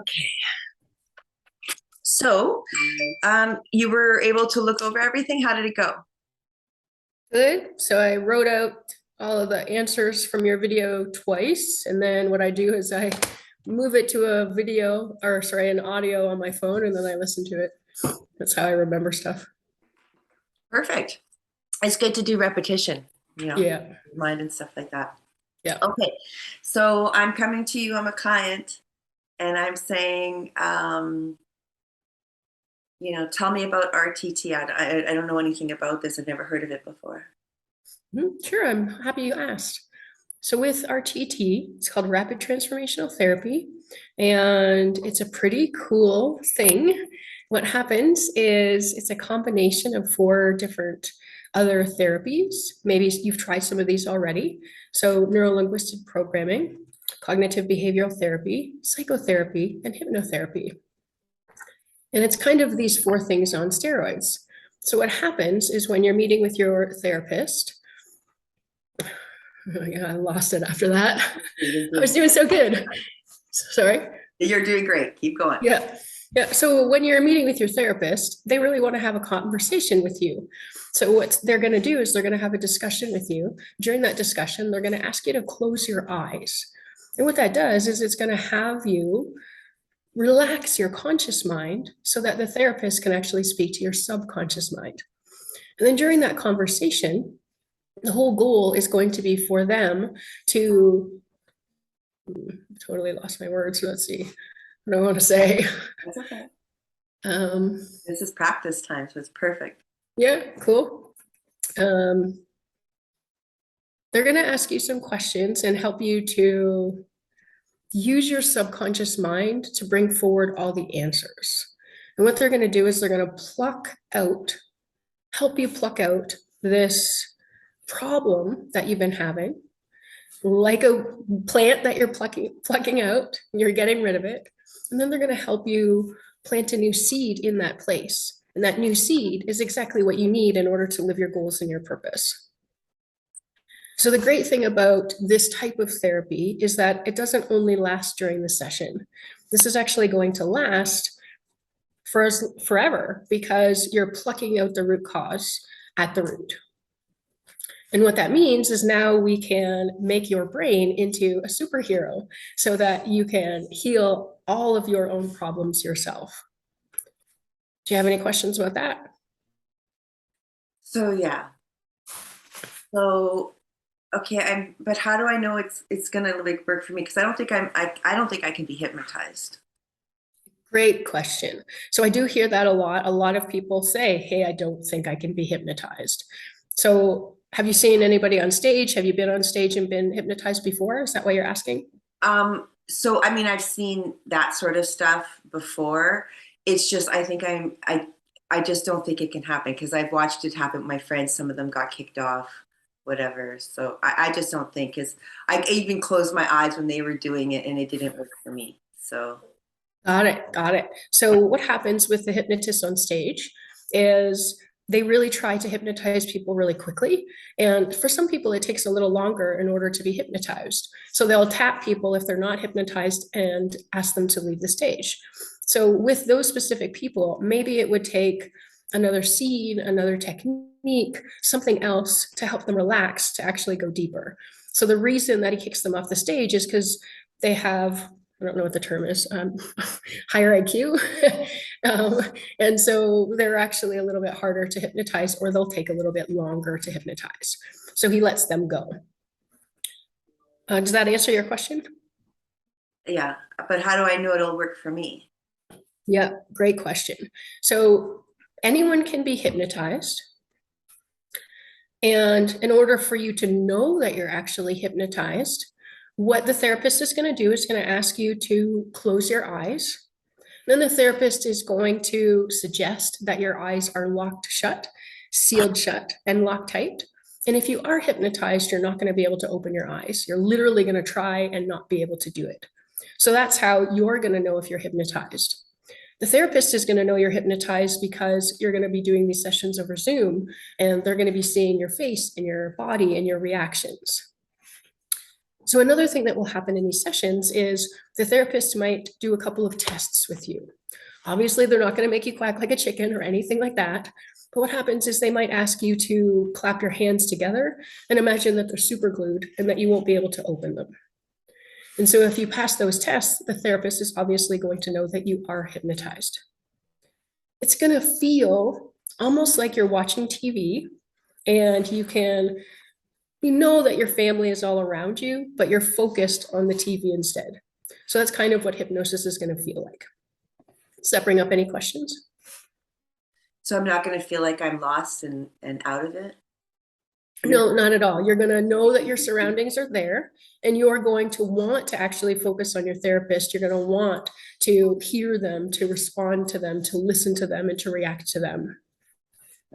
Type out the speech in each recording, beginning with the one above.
Okay. So, you were able to look over everything. How did it go? Good. So I wrote out all of the answers from your video twice. And then what I do is I move it to a video or sorry, an audio on my phone and then I listen to it. That's how I remember stuff. Perfect. It's good to do repetition, you know, Yeah. mind and stuff like that. Yeah. Okay. So I'm coming to you. I'm a client, and I'm saying, tell me about RTT. I don't know anything about this. I've never heard of it before. Sure. I'm happy you asked. So with RTT, it's called Rapid Transformational Therapy, and it's a pretty cool thing. What happens is it's a combination of four different other therapies. Maybe you've tried some of these already. So neurolinguistic programming, cognitive behavioral therapy, psychotherapy, and hypnotherapy. And it's kind of these four things on steroids. So what happens is when you're meeting with your therapist, oh yeah, I lost it after that. I was doing so good. Sorry. You're doing great. Keep going. Yeah. Yeah. So when you're meeting with your therapist, they really want to have a conversation with you. So what they're going to do is they're going to have a discussion with you. During that discussion, they're going to ask you to close your eyes. And what that does is it's going to have you relax your conscious mind so that the therapist can actually speak to your subconscious mind. And then during that conversation, the whole goal is going to be for them to totally lost my words. Let's see what I want to say. That's okay. Um, This is practice time, so it's perfect. yeah, cool. They're going to ask you some questions and help you to use your subconscious mind to bring forward all the answers. And what they're going to do is they're going to help you pluck out this problem that you've been having, like a plant that you're plucking out, you're getting rid of it. And then they're going to help you plant a new seed in that place. And that new seed is exactly what you need in order to live your goals and your purpose. So the great thing about this type of therapy is that it doesn't only last during the session. This is actually going to last forever because you're plucking out the root cause at the root. And what that means is now we can make your brain into a superhero so that you can heal all of your own problems yourself. Do you have any questions about that? So yeah. So okay, but how do I know it's gonna like work for me? Because I don't think I can be hypnotized. Great question. So I do hear that a lot. A lot of people say, hey, I don't think I can be hypnotized. So have you seen anybody on stage? Have you been on stage and been hypnotized before? Is that why you're asking? So I mean, I've seen that sort of stuff before. It's just I just don't think it can happen because I've watched it happen with my friends. Some of them got kicked off, whatever. So I just don't think because I even closed my eyes when they were doing it and it didn't work for me. So Got it. Got it. So what happens with the hypnotist on stage is they really try to hypnotize people really quickly. And for some people, it takes a little longer in order to be hypnotized. So they'll tap people if they're not hypnotized and ask them to leave the stage. So with those specific people, maybe it would take another scene, another technique, something else to help them relax to actually go deeper. So the reason that he kicks them off the stage is because they have, I don't know what the term is, higher IQ. um, and so they're actually a little bit harder to hypnotize, or they'll take a little bit longer to hypnotize. So he lets them go. Does that answer your question? yeah, but how do I know it'll work for me? Yeah, great question. So anyone can be hypnotized. And in order for you to know that you're actually hypnotized, what the therapist is going to do is going to ask you to close your eyes. Then the therapist is going to suggest that your eyes are locked shut, sealed shut, and locked tight. And if you are hypnotized, you're not going to be able to open your eyes. You're literally going to try and not be able to do it. So that's how you're going to know if you're hypnotized. The therapist is going to know you're hypnotized because you're going to be doing these sessions over Zoom and they're going to be seeing your face and your body and your reactions. So another thing that will happen in these sessions is the therapist might do a couple of tests with you. Obviously, they're not going to make you quack like a chicken or anything like that. But what happens is they might ask you to clap your hands together and imagine that they're super glued and that you won't be able to open them. And so if you pass those tests, the therapist is obviously going to know that you are hypnotized. It's going to feel almost like you're watching TV and you know that your family is all around you, but you're focused on the TV instead. So that's kind of what hypnosis is going to feel like. Does that bring up any questions? So I'm not going to feel like I'm lost and out of it. No, not at all. You're going to know that your surroundings are there and you're going to want to actually focus on your therapist. You're going to want to hear them, to respond to them, to listen to them, and to react to them.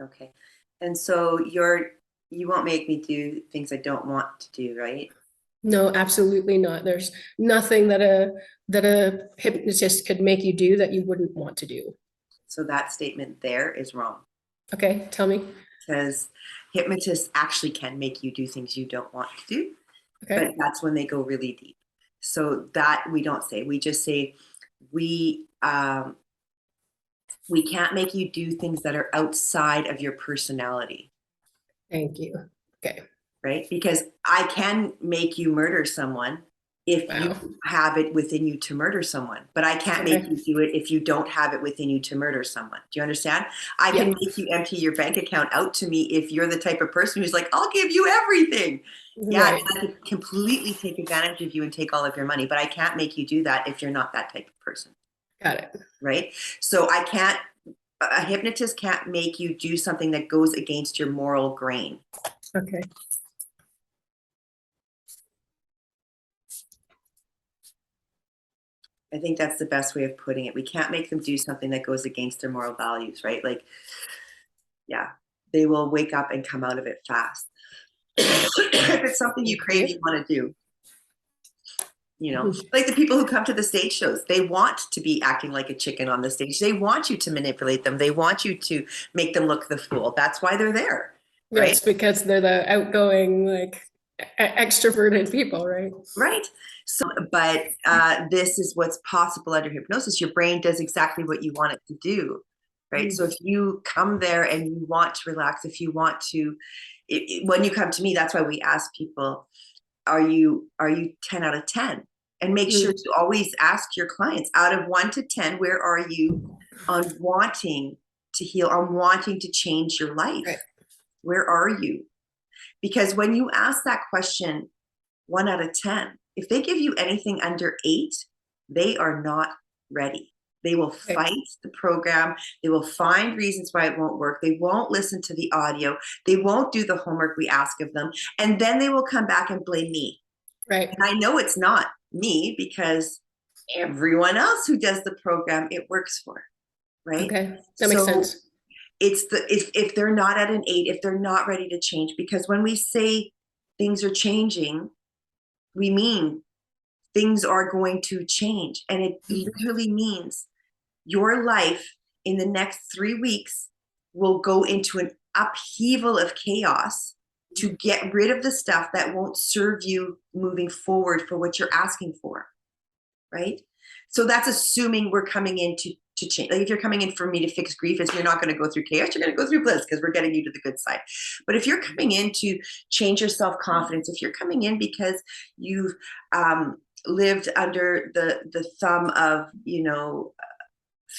Okay. And so you won't make me do things I don't want to do, right? No, absolutely not. There's nothing that a hypnotist could make you do that you wouldn't want to do. So that statement there is wrong. Okay, tell me. Because hypnotists actually can make you do things you don't want to do, Okay. but that's when they go really deep. So that we don't say. We just say we can't make you do things that are outside of your personality. Thank you. Okay. Right? Because I can make you murder someone if you Wow. have it within you to murder someone, but I can't make Okay. you do it if you don't have it within you to murder someone. Do you understand? I Yeah. can make you empty your bank account out to me if you're the type of person who's like, I'll give you everything. Yeah, Right. I could completely take advantage of you and take all of your money, but I can't make you do that if you're not that type of person. Got it. Right? So a hypnotist can't make you do something that goes against your moral grain. Okay. I think that's the best way of putting it. We can't make them do something that goes against their moral values, right? Like, yeah, they will wake up and come out of it fast. If it's something you crave, you want to do. Like the people who come to the stage shows, they want to be acting like a chicken on the stage. They want you to manipulate them. They want you to make them look the fool. That's why they're there, right? Yes, because they're the outgoing, like extroverted people, right? Right. So, but this is what's possible under hypnosis. Your brain does exactly what you want it to do, right? So if you come there and you want to relax, if you want to, when you come to me, that's why we ask people, are you 10 out of 10? And make sure to always ask your clients, out of 1 to 10, where are you on wanting to heal, on wanting to change your life? Right. Where are you? Because when you ask that question, 1 out of 10, if they give you anything under 8, they are not ready. They will fight the program. They will find reasons why it won't work. They won't listen to the audio. They won't do the homework we ask of them. And then they will come back and blame me. Right. And I know it's not me because everyone else who does the program, it works for, right? Okay, that makes sense. It's if they're not at an 8, if they're not ready to change, because when we say things are changing, we mean things are going to change. And it literally means your life in the next 3 weeks will go into an upheaval of chaos to get rid of the stuff that won't serve you moving forward for what you're asking for, right? So that's assuming we're coming in to change. Like if you're coming in for me to fix grief, you're not going to go through chaos, you're going to go through bliss because we're getting you to the good side. But if you're coming in to change your self-confidence, if you're coming in because you've lived under the thumb of,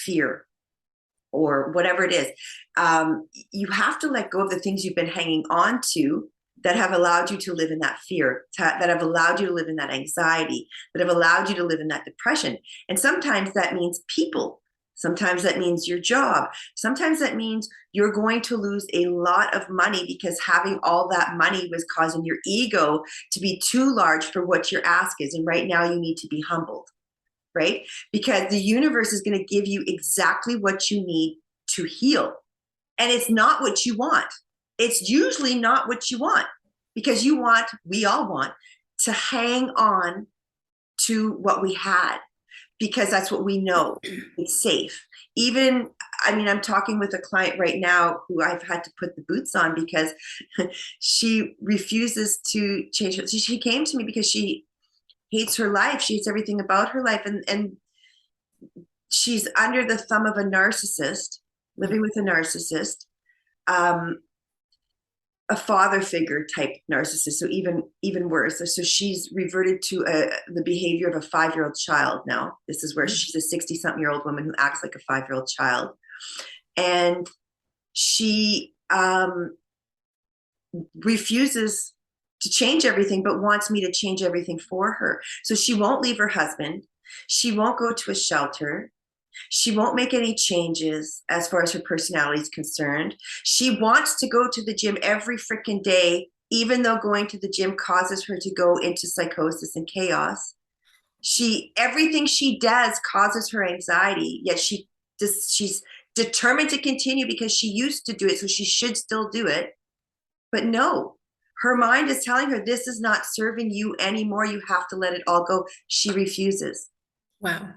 fear or whatever it is, you have to let go of the things you've been hanging on to that have allowed you to live in that fear, that have allowed you to live in that anxiety, that have allowed you to live in that depression. And sometimes that means people. Sometimes that means your job. Sometimes that means you're going to lose a lot of money because having all that money was causing your ego to be too large for what your ask is. And right now you need to be humbled, right? Because the universe is going to give you exactly what you need to heal. And it's not what you want. It's usually not what you want, because we all want to hang on to what we had, because that's what we know. It's safe. Even, I'm talking with a client right now who I've had to put the boots on because she refuses to change it. She came to me because she hates her life. She hates everything about her life. And she's under the thumb of a narcissist, living with a narcissist, um, a father figure type narcissist. So even worse. So she's reverted to the behavior of a 5-year-old child now. This is where she's a 60-something-year-old woman who acts like a 5-year-old child. And she refuses to change everything, but wants me to change everything for her. So she won't leave her husband. She won't go to a shelter. She won't make any changes as far as her personality is concerned. She wants to go to the gym every freaking day, even though going to the gym causes her to go into psychosis and chaos. Everything she does causes her anxiety, yet she's determined to continue because she used to do it, so she should still do it. But no, her mind is telling her this is not serving you anymore. You have to let it all go. She refuses. Wow.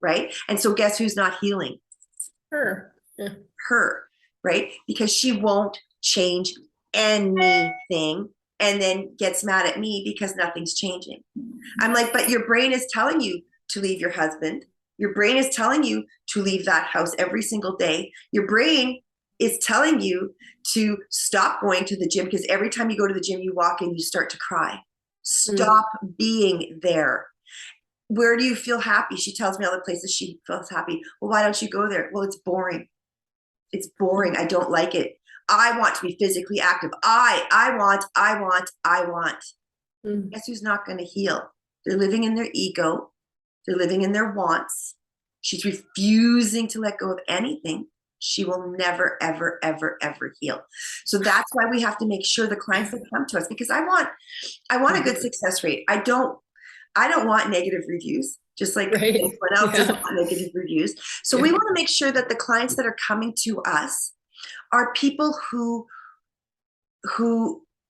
Right? And so guess who's not healing? Her. Yeah. Her, right? Because she won't change anything and then gets mad at me because nothing's changing. I'm like, but your brain is telling you to leave your husband. Your brain is telling you to leave that house every single day. Your brain is telling you to stop going to the gym because every time you go to the gym, you walk in, you start to cry. Stop being there. Where do you feel happy? She tells me all the places she feels happy. Well, why don't you go there? Well, it's boring. It's boring. I don't like it. I want to be physically active. I want. Guess who's not going to heal? They're living in their ego. They're living in their wants. She's refusing to let go of anything. She will never, ever, ever, ever heal. So that's why we have to make sure the clients that come to us, because I want a good success rate. I don't want negative reviews, just like anyone else doesn't want negative reviews. So we want to make sure that the clients that are coming to us are people who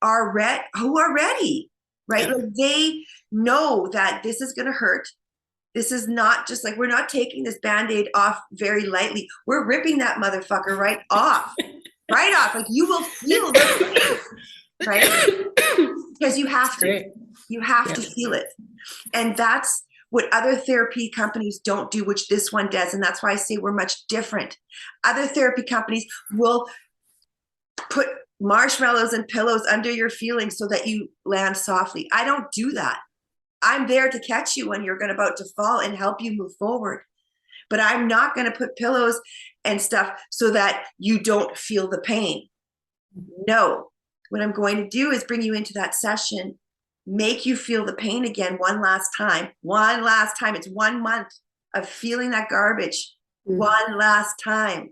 are ready, right? Like they know that this is going to hurt. This is not just like, we're not taking this Band-Aid off very lightly. We're ripping that motherfucker right off. Like you will feel the pain, right? Because you have to. You have to feel it. And that's what other therapy companies don't do, which this one does. And that's why I say we're much different. Other therapy companies will put marshmallows and pillows under your feelings so that you land softly. I don't do that. I'm there to catch you when you're about to fall and help you move forward. But I'm not going to put pillows and stuff so that you don't feel the pain. No. What I'm going to do is bring you into that session, make you feel the pain again one last time. It's 1 month of feeling that garbage one last time,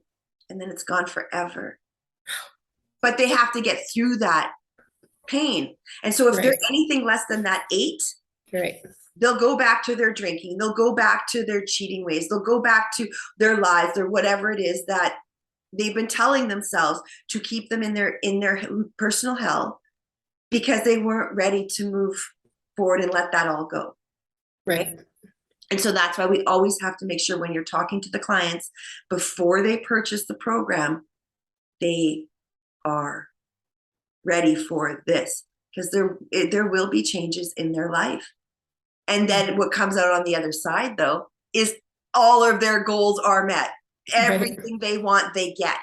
and then it's gone forever. But they have to get through that pain. And so if they're anything less than that 8, they'll go back to their drinking. They'll go back to their cheating ways. They'll go back to their lies or whatever it is that they've been telling themselves to keep them in their personal hell, because they weren't ready to move forward and let that all go. Right. And so that's why we always have to make sure when you're talking to the clients before they purchase the program, they are ready for this, because there will be changes in their life. And then what comes out on the other side, though, is all of their goals are met. Everything they want, they get.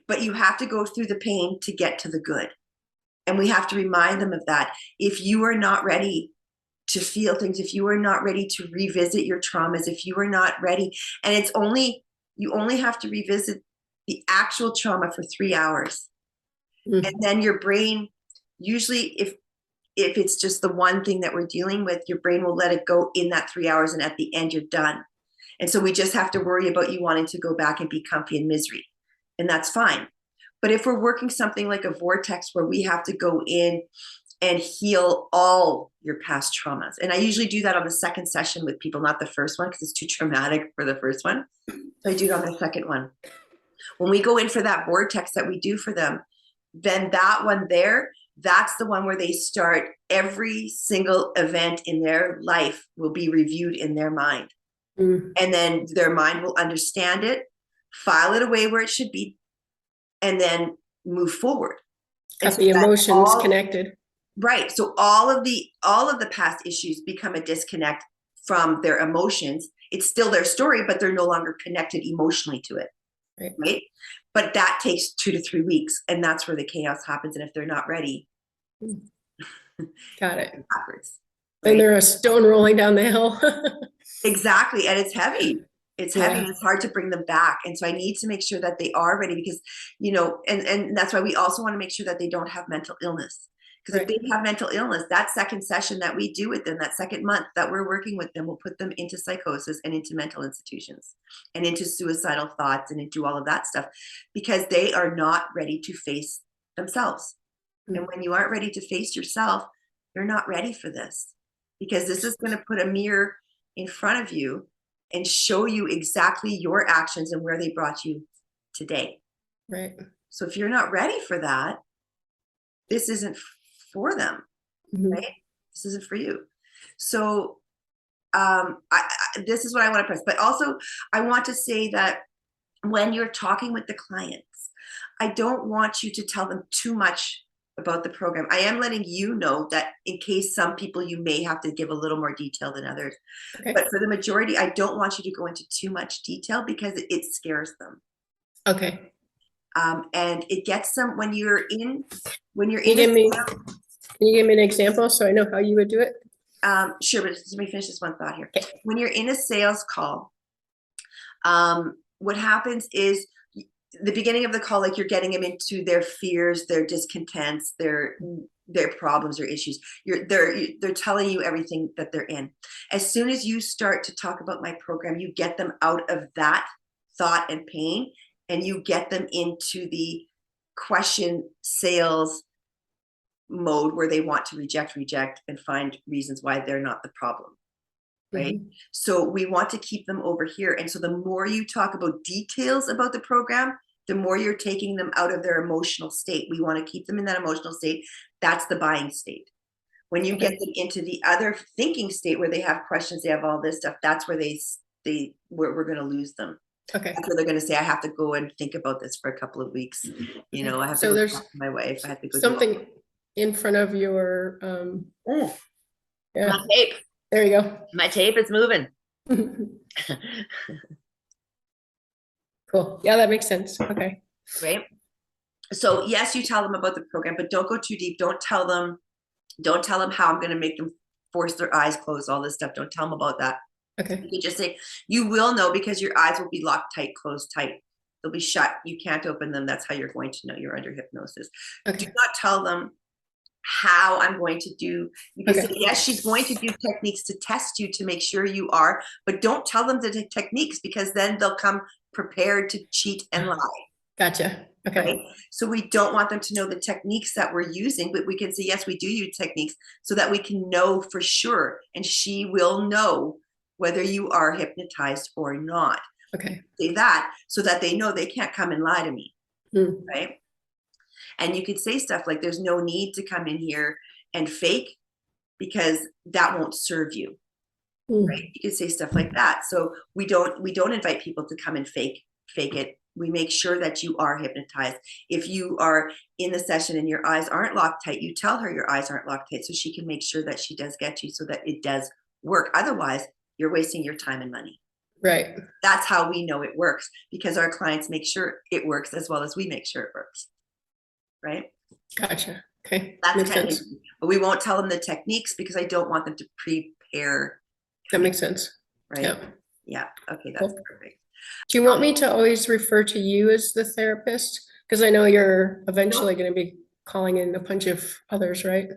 But you have to go through the pain to get to the good. And we have to remind them of that. If you are not ready to feel things, if you are not ready to revisit your traumas, if you are not ready, and you only have to revisit the actual trauma for 3 hours. And then your brain, usually if it's just the one thing that we're dealing with, your brain will let it go in that 3 hours, and at the end you're done. And so we just have to worry about you wanting to go back and be comfy in misery. And that's fine. But if we're working something like a vortex where we have to go in and heal all your past traumas, and I usually do that on the second session with people, not the first one, because it's too traumatic for the first one. So I do it on the second one. When we go in for that vortex that we do for them, then that one there, that's the one where they start every single event in their life will be reviewed in their mind. And then their mind will understand it, file it away where it should be, and then move forward. Have the emotions connected. Right. So all of the past issues become a disconnect from their emotions. It's still their story, but they're no longer connected emotionally to it. Right. Right. But that takes 2 to 3 weeks, and that's where the chaos happens. And if they're not ready, Mm. Got it. backwards. And Right. they're a stone rolling down the hill. Exactly. And it's heavy. It's heavy and Yeah, it's hard to bring them back. And so I need to make sure that they are ready because, and that's why we also want to make sure that they don't have mental illness. Because if right, they have mental illness, that second session that we do with them, that second month that we're working with them, will put them into psychosis and into mental institutions and into suicidal thoughts and into all of that stuff because they are not ready to face themselves. And mm, when you aren't ready to face yourself, you're not ready for this because this is going to put a mirror in front of you and show you exactly your actions and where they brought you today. right. So if you're not ready for that, this isn't for them, Mhm. right? This isn't for you. So this is what I want to press. But also, I want to say that when you're talking with the clients, I don't want you to tell them too much about the program. I am letting you know that in case some people you may have to give a little more detail than others. Okay, But for the majority, I don't want you to go into too much detail because it scares them. okay. And it gets them when you're Can you in a give me, can you give me an example so I know how you would do it? sure, but let me finish this one thought here. Okay. When you're in a sales call, what happens is the beginning of the call, like you're getting them into their fears, their discontents, their problems or issues. They're telling you everything that they're in. As soon as you start to talk about my program, you get them out of that thought and pain, and you get them into the question sales mode where they want to reject, and find reasons why they're not the problem. Right. Mhm. So we want to keep them over here. And so the more you talk about details about the program, the more you're taking them out of their emotional state. We want to keep them in that emotional state. That's the buying state. When you get Okay, them into the other thinking state where they have questions, they have all this stuff, that's where where we're going to lose them. okay, That's where they're going to say, I have to go and think about this for a couple of weeks. okay. I have to So go there's talk to my wife. I have to go do all something in front of your, this. My yeah, tape. there you My tape is moving. go. Cool. Yeah, that makes sense. Okay. Right. So yes, you tell them about the program, but don't go too deep. Don't tell them how I'm going to make them force their eyes closed, all this stuff. Don't tell them about that. Okay. You can just say, you will know because your eyes will be locked tight, closed tight. They'll be shut. You can't open them. That's how you're going to know you're under hypnosis. Do Okay. not tell them how I'm going to do. You can say, Okay. yes, she's going to do techniques to test you to make sure you are, but don't tell them the techniques because then they'll come prepared to cheat and lie. Gotcha. Right? Okay. So we don't want them to know the techniques that we're using, but we can say, yes, we do use techniques so that we can know for sure. And she will know whether you are hypnotized or not. Okay. Say that so that they know they can't come and lie to me. Hmm. Right. And you could say stuff like, there's no need to come in here and fake because that won't serve you. Right. Hmm. You could say stuff like that. So we don't invite people to come and fake it. We make sure that you are hypnotized. If you are in the session and your eyes aren't locked tight, you tell her your eyes aren't locked tight so she can make sure that she does get you so that it does work. Otherwise, you're wasting your time and money. Right. That's how we know it works because our clients make sure it works as well as we make sure it works. Right. Gotcha. Okay. That's Makes kind of, sense. but we won't tell them the techniques because I don't want them to prepare. That makes sense. Right. Yeah. Yeah. Okay. That's Cool. perfect. Do you want me to always refer to you as the therapist? Because I know you're No. eventually going to be calling in a bunch of others, right?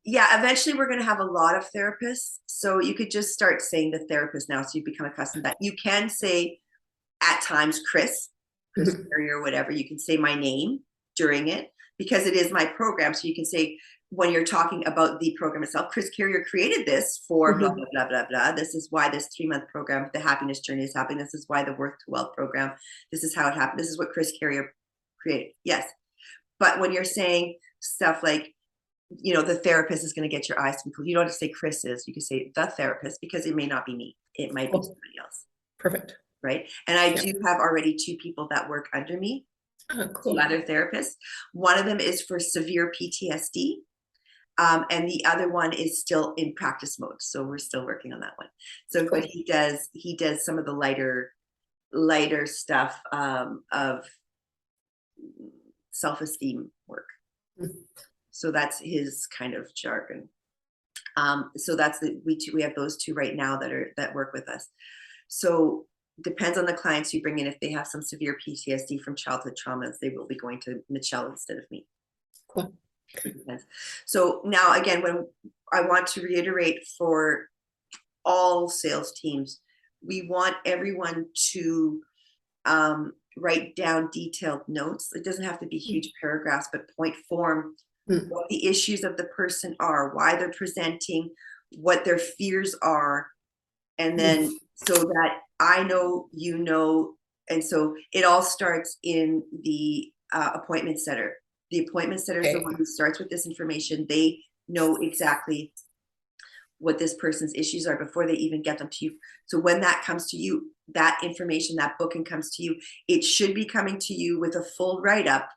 Yeah, eventually we're going to have a lot of therapists. So you could just start saying the therapist now. So you become accustomed to that. You can say at times, Chris Mhm. Carey or whatever. You can say my name during it because it is my program. So you can say when you're talking about the program itself, Chris Carrier created this for blah, blah, Mhm. blah, blah, blah. This is why this 3-month program, the happiness journey is happening. This is why the worth to wealth program. This is how it happened. This is what Chris Carrier created. Yes. But when you're saying stuff like, the therapist is going to get your eyes to be closed. You don't have to say Chris is. You can say the therapist because it may not be me. It might be Cool. somebody else. Perfect. Right. And I Yeah. do have already 2 people that work under me, Oh, 2 cool. other therapists. One of them is for severe PTSD. And the other one is still in practice mode. So we're still working on that one. So, Cool. but he does some of the lighter stuff of self-esteem work. Mhm. So that's his kind of jargon. So that's we have those two right now that work with us. So depends on the clients you bring in. If they have some severe PTSD from childhood traumas, they will be going to Michelle instead of me. Cool. Depends. So now again, when I want to reiterate for all sales teams, we want everyone to write down detailed notes. It doesn't have to be huge paragraphs, but point form what the issues of the person are, why they're presenting, what their fears are, and then so that I know, you know, and so it all starts in the appointment setter. The appointment setter is the one who starts with this information. They know exactly what this person's issues are before they even get them to you. So when that comes to you, that information, that booking comes to you, it should be coming to you with a full write-up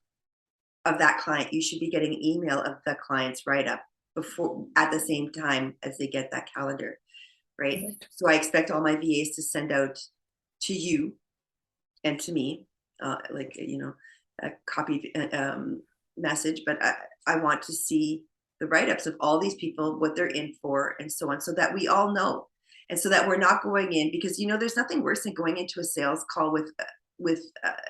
of that client. You should be getting an email of the client's write-up before, at the same time as they get that calendar, right? So I expect all my VAs to send out to you and to me, like, you know, a copy message, but I want to see the write-ups of all these people, what they're in for, and so on, so that we all know, and so that we're not going in, because you know there's nothing worse than going into a sales call with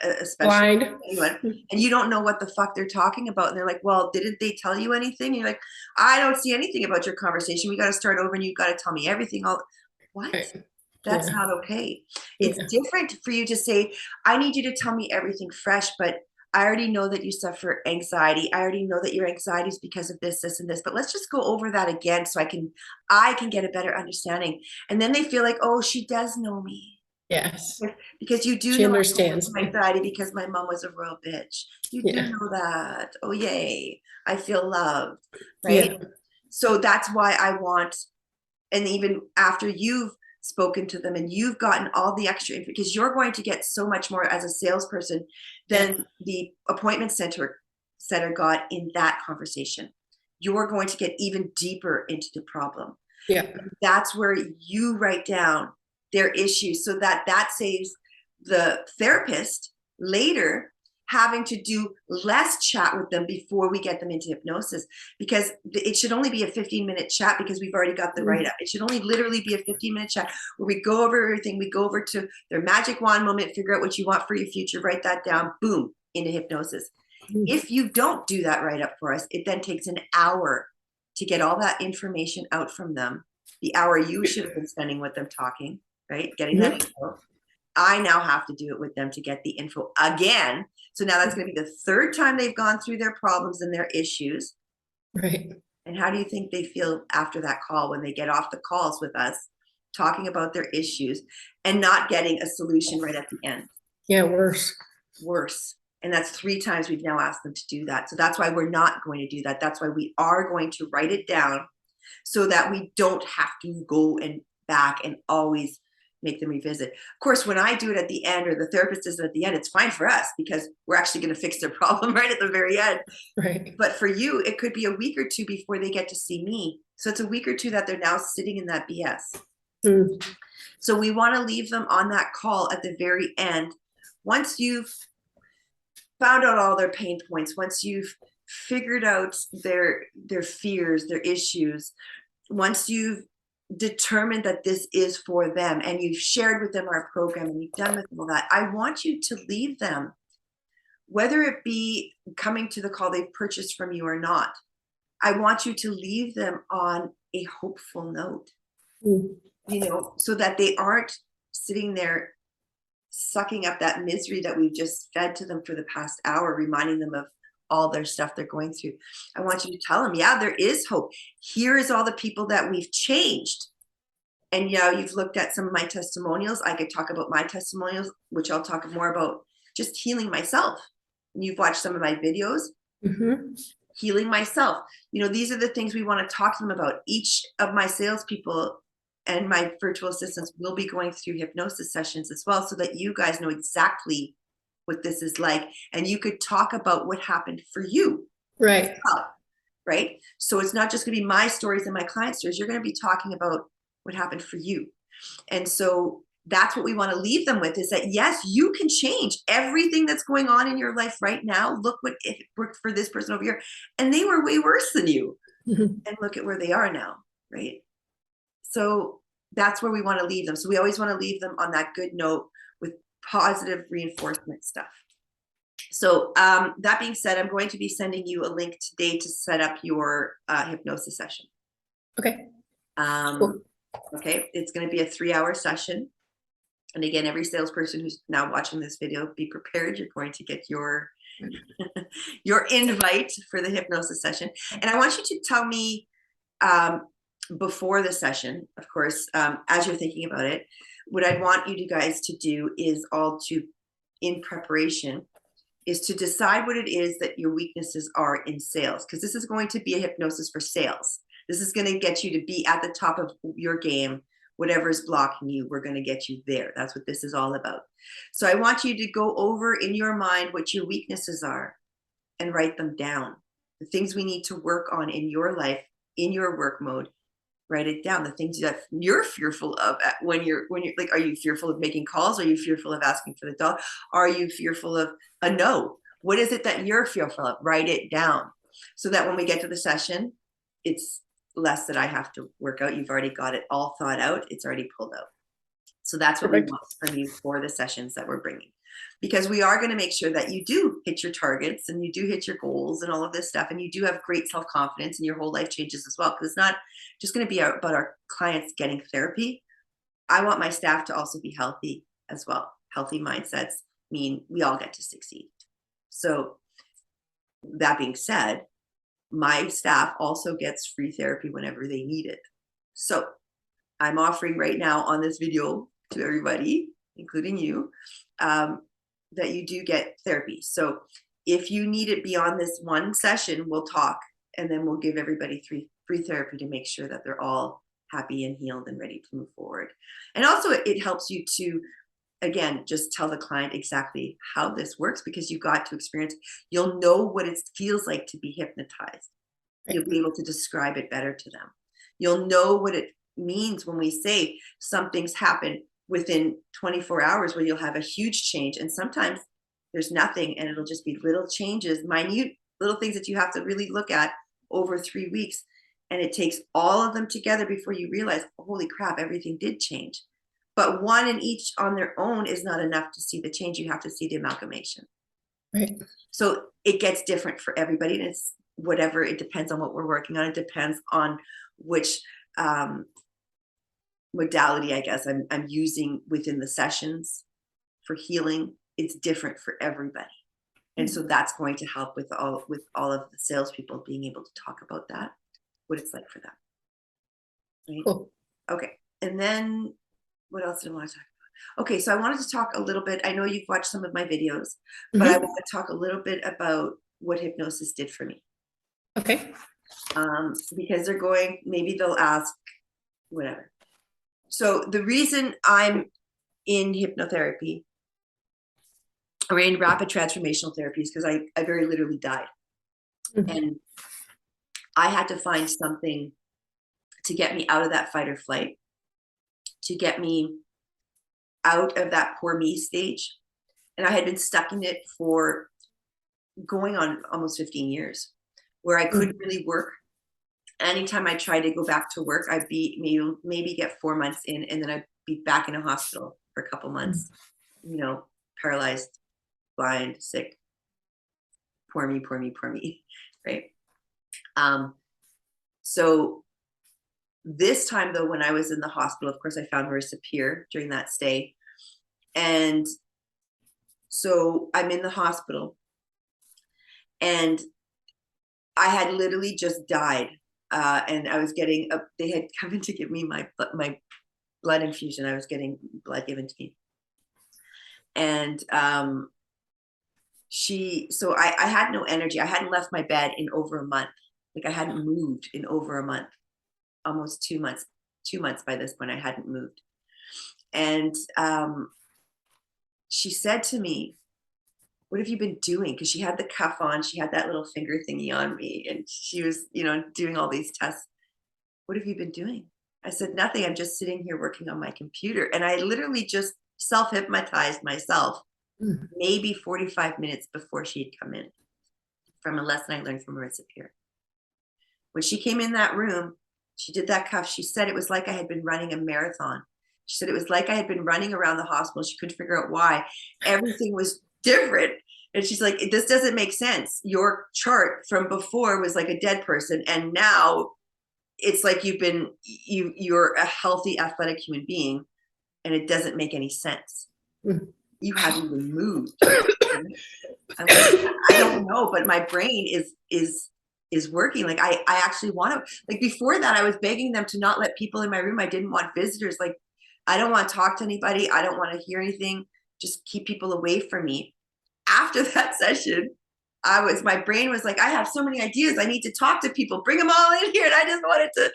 a special Blind. anyone, and you don't know what the fuck they're talking about, and they're like, well, didn't they tell you anything? And you're like, I don't see anything about your conversation. We got to start over, and you've got to tell me everything. All what? Right. That's Yeah. not okay. It's Yeah. different for you to say, I need you to tell me everything fresh, but I already know that you suffer anxiety. I already know that your anxiety is because of this, this, and this, but let's just go over that again so I can get a better understanding. And then they feel like, oh, she does know me. Yes. Because you do She know I understands. have anxiety because my mom was a royal bitch. You do Yeah. know that. Oh, yay. I feel loved, right? Yeah. So that's why I want, and even after you've spoken to them and you've gotten all the extra info, because you're going to get so much more as a salesperson than the appointment center got in that conversation. You're going to get even deeper into the problem. Yeah. That's where you write down their issues, so that saves the therapist later having to do less chat with them before we get them into hypnosis, because it should only be a 15-minute chat, because we've already got the write-up. It should only literally be a 15-minute chat where we go over everything. We go over to their magic wand moment, figure out what you want for your future, write that down, boom, into hypnosis. If you don't do that write-up for us, it then takes an hour to get all that information out from them. The hour you should have been spending with them talking, right? Getting that info. I now have to do it with them to get the info again. So now that's going to be the third time they've gone through their problems and their issues. Right. And how do you think they feel after that call when they get off the calls with us, talking about their issues and not getting a solution right at the end? Yeah, worse. Worse. And that's 3 times we've now asked them to do that. So that's why we're not going to do that. That's why we are going to write it down, so that we don't have to go and back and always make them revisit. Of course, when I do it at the end, or the therapist does it at the end, it's fine for us because we're actually going to fix their problem right at the very end. Right. But for you, it could be a week or two before they get to see me. So it's a week or two that they're now sitting in that BS. So we want to leave them on that call at the very end. Once you've found out all their pain points, once you've figured out their fears, their issues, once you've determined that this is for them, and you've shared with them our program, and you've done with them all that, I want you to leave them, whether it be coming to the call they've purchased from you or not. I want you to leave them on a hopeful note, you know, so that they aren't sitting there sucking up that misery that we've just fed to them for the past hour, reminding them of all their stuff they're going through. I want you to tell them, yeah, there is hope. Here is all the people that we've changed. And yeah, you've looked at some of my testimonials. I could talk about my testimonials, which I'll talk more about just healing myself. And you've watched some of my videos, healing myself. You know, these are the things we want to talk to them about. Each of my salespeople and my virtual assistants will be going through hypnosis sessions as well, so that you guys know exactly what this is like, and you could talk about what happened for you. Right. Well. right? So it's not just going to be my stories and my client stories. You're going to be talking about what happened for you. And so that's what we want to leave them with, is that yes, you can change everything that's going on in your life right now. Look what it worked for this person over here, and they were way worse than you. And look at where they are now, right? So that's where we want to leave them. So we always want to leave them on that good note with positive reinforcement stuff. So that being said, I'm going to be sending you a link today to set up your hypnosis session. Okay. Cool. Okay, it's going to be a 3-hour session. And again, every salesperson who's now watching this video, be prepared. You're going to get your your invite for the hypnosis session. And I want you to tell me before the session, of course, as you're thinking about it, what I want you guys to do is in preparation, is to decide what it is that your weaknesses are in sales, because this is going to be a hypnosis for sales. This is going to get you to be at the top of your game. Whatever is blocking you, we're going to get you there. That's what this is all about. So I want you to go over in your mind what your weaknesses are and write them down. The things we need to work on in your life, in your work mode. Write it down. The things that you're fearful of when you're like, are you fearful of making calls? Are you fearful of asking for the dog? Are you fearful of a no? What is it that you're fearful of? Write it down, so that when we get to the session, it's less that I have to work out. You've already got it all thought out. It's already pulled out. So that's what we want from you for the sessions that we're bringing, because we are going to make sure that you do hit your targets and you do hit your goals and all of this stuff. And you do have great self-confidence, and your whole life changes as well. Because it's not just going to be about our clients getting therapy. I want my staff to also be healthy as well. Healthy mindsets mean we all get to succeed. So that being said, my staff also gets free therapy whenever they need it. So I'm offering right now on this video to everybody, including you, that you do get therapy. So if you need it beyond this one session, we'll talk, and then we'll give everybody free therapy to make sure that they're all happy and healed and ready to move forward. And also it helps you to, again, just tell the client exactly how this works, because you got to experience. You'll know what it feels like to be hypnotized. You'll be able to describe it better to them. You'll know what it means when we say something's happened within 24 hours, where you'll have a huge change. And sometimes there's nothing, and it'll just be little changes, minute little things that you have to really look at over 3 weeks. And it takes all of them together before you realize, holy crap, everything did change. But one in each on their own is not enough to see the change. You have to see the amalgamation. Right. So it gets different for everybody. And it's whatever, it depends on what we're working on. It depends on which modality, I guess, I'm using within the sessions for healing. It's different for everybody. And so that's going to help with all of the salespeople being able to talk about that, what it's like for them. Right? Cool. Okay. And then what else did I want to talk about? Okay, so I wanted to talk a little bit. I know you've watched some of my videos, but I want to talk a little bit about what hypnosis did for me. Okay. Because maybe they'll ask, whatever. So the reason I'm in hypnotherapy or in rapid transformational therapy is because I very literally died. And I had to find something to get me out of that fight or flight, to get me out of that poor me stage. And I had been stuck in it for going on almost 15 years, where I couldn't really work. Anytime I tried to go back to work, I'd be maybe get 4 months in, and then I'd be back in a hospital for a couple months, paralyzed, blind, sick, poor me, right? So this time though, when I was in the hospital, of course, I found Marissa Peer during that stay. And so I'm in the hospital, and I had literally just died. And I was getting they had come in to give me my blood infusion. I was getting blood given to me. And so I had no energy. I hadn't left my bed in over a month. Like, I hadn't moved in over a month, almost 2 months. 2 months by this point, I hadn't moved. And she said to me, what have you been doing? Because she had the cuff on, she had that little finger thingy on me, and she was, doing all these tests. What have you been doing? I said, nothing. I'm just sitting here working on my computer. And I literally just self hypnotized myself Mm. maybe 45 minutes before she had come in, from a lesson I learned from Marissa Peer. When she came in that room, she did that cuff. She said it was like I had been running a marathon. She said it was like I had been running around the hospital. She couldn't figure out why. Everything was different. And she's like, this doesn't make sense. Your chart from before was like a dead person, and now it's like you're a healthy, athletic human being, and it doesn't make any sense. Mm. You haven't even moved. I'm like, I don't know, but my brain is working. Like I actually want to, like, before that, I was begging them to not let people in my room. I didn't want visitors. Like, I don't want to talk to anybody. I don't want to hear anything. Just keep people away from me. After that session, my brain was like, I have so many ideas. I need to talk to people, bring them all in here. And I just wanted to,